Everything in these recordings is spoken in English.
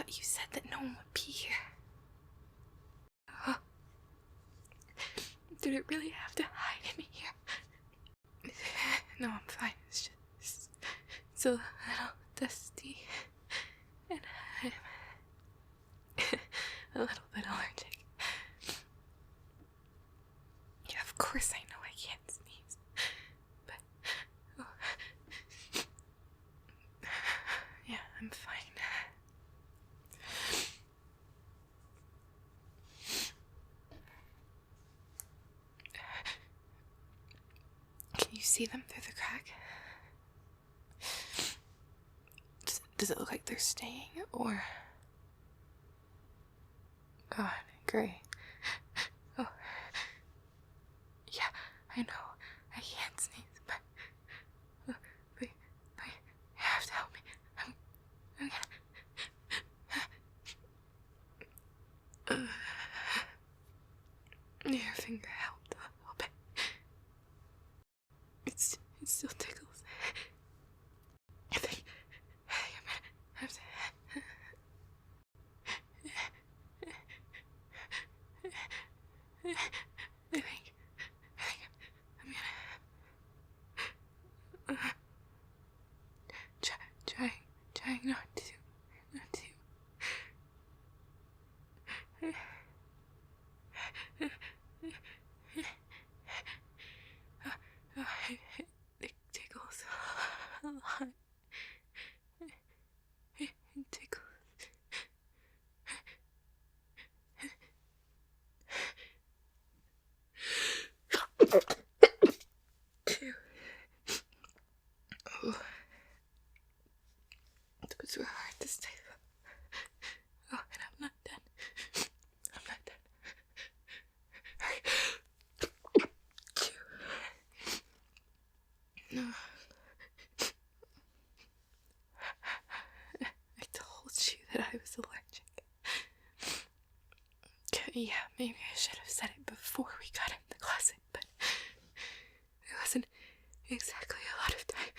thought you said that no one would be here. Did it really have to hide me here? No, I'm fine. It's just it's a little dusty, and I'm a little bit allergic. Yeah, of course I know I can't sneeze, but yeah, I'm fine. Can you see them through the crack? Does it look like they're staying, or? God, great. Oh, yeah, I know. I can't sneeze, but you have to help me. I'm gonna. Your finger helped a little bit. It still tickles. I think I'm gonna have to. I think I'm gonna. Trying not to. It tickles a lot. It tickles. Oh. Those were hard to stay. Oh, and I'm not done. No. I told you that I was allergic. Yeah, maybe I should have said it before we got in the closet, but there wasn't exactly a lot of time.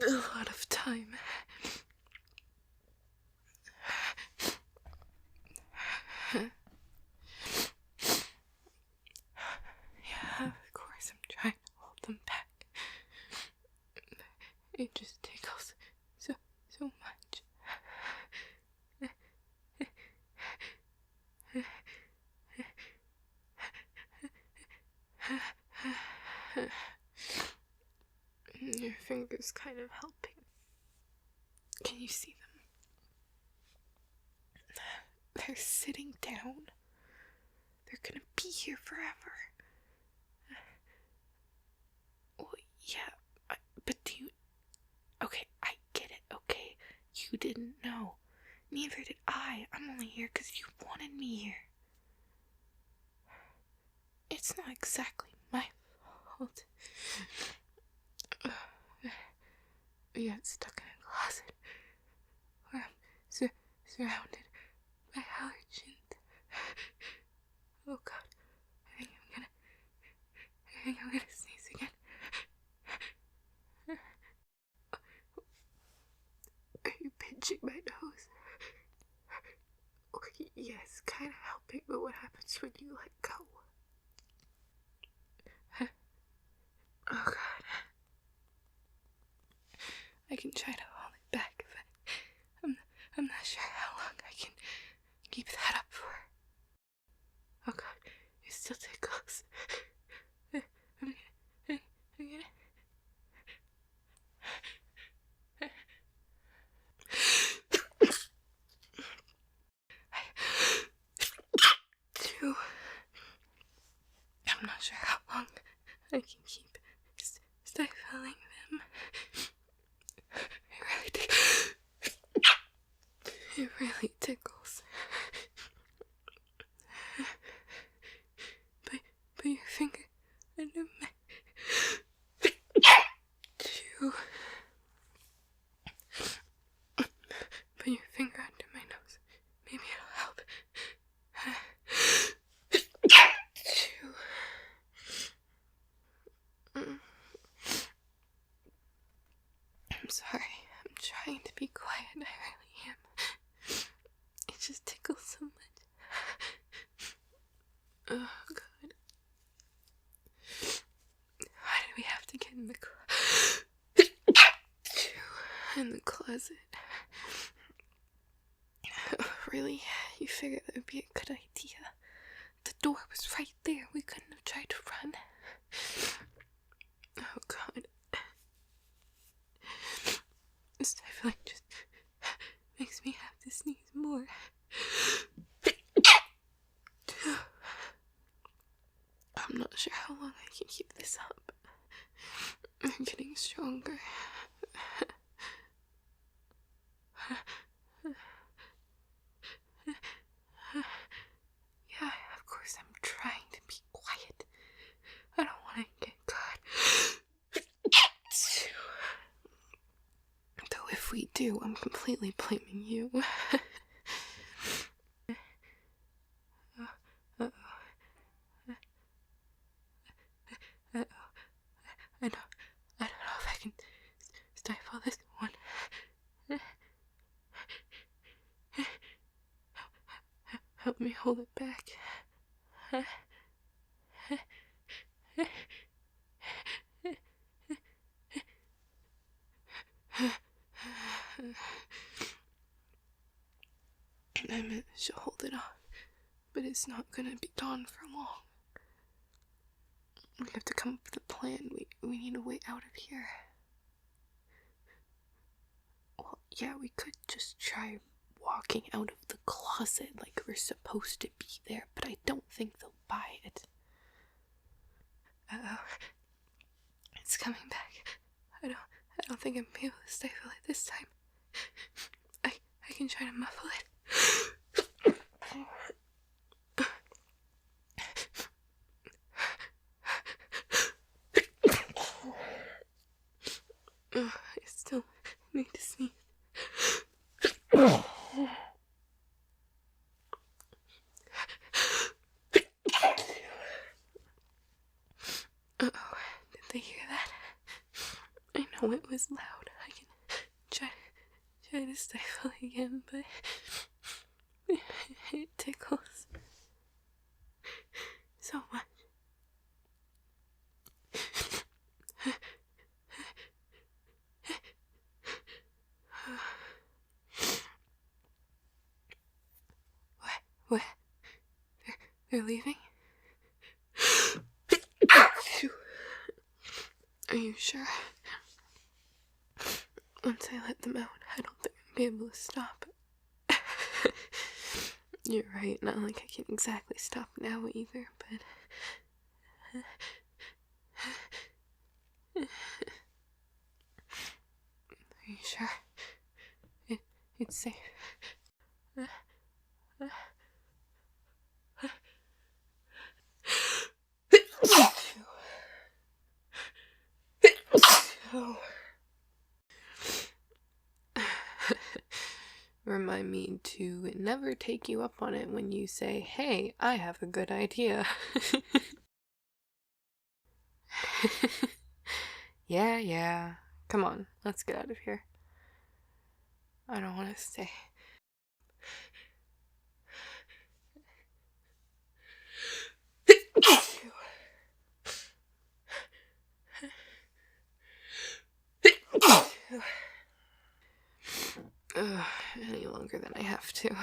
A lot of time. Yeah, of course I'm trying to hold them back. It just tickles so much. Your finger's kind of helping. Can you see them? They're sitting down. They're gonna be here forever. Well, yeah, but do you... Okay, I get it, okay? You didn't know. Neither did I. I'm only here because you wanted me here. It's not exactly my fault. We got stuck in a closet where I'm surrounded by allergens. Oh God, I think I'm gonna sneeze again. Are you pinching my nose? Yes, kind of helping, but what happens when you let go? Oh God. I can try to hold it back, but I'm not sure how long I can keep that up for. Oh God, it still tickles. I'm gonna. I'm not sure how long I can keep stifling them. It really tickles. Put your finger under my chew. Put your finger under my nose. Maybe it'll help. Chew. I'm sorry. I'm trying to be quiet. I really am. closet. Really? You figured that would be a good idea? The door was right there. We couldn't have tried to run. Oh God. Stifling just makes me have to sneeze more. I'm not sure how long I can keep this up. I'm getting stronger. Yeah, of course I'm trying to be quiet. I don't want to get caught. Though if we do, I'm completely blaming you. I don't know if I can stifle this one. Help me hold it back. I managed to hold it on, but it's not gonna be gone for long. We have to come up with a plan. We need a way out of here. Well, yeah, we could just try walking out of the closet like we're supposed to be there, but I don't think they'll buy it. Uh-oh. It's coming back. I don't think I'm gonna be able to stifle it this time. I can try to muffle it. I still need to sneeze. Uh-oh, did they hear that? I know it was loud. I can try to stifle it again, but it tickles so much. What? They're leaving? Are you sure? Once I let them out, I don't think I'll be able to stop. You're right, not like I can exactly stop now either, but... Are you sure? It's safe. Remind me to never take you up on it when you say, hey, I have a good idea. Yeah. Come on, let's get out of here. I don't want to stay. Any longer than I have to.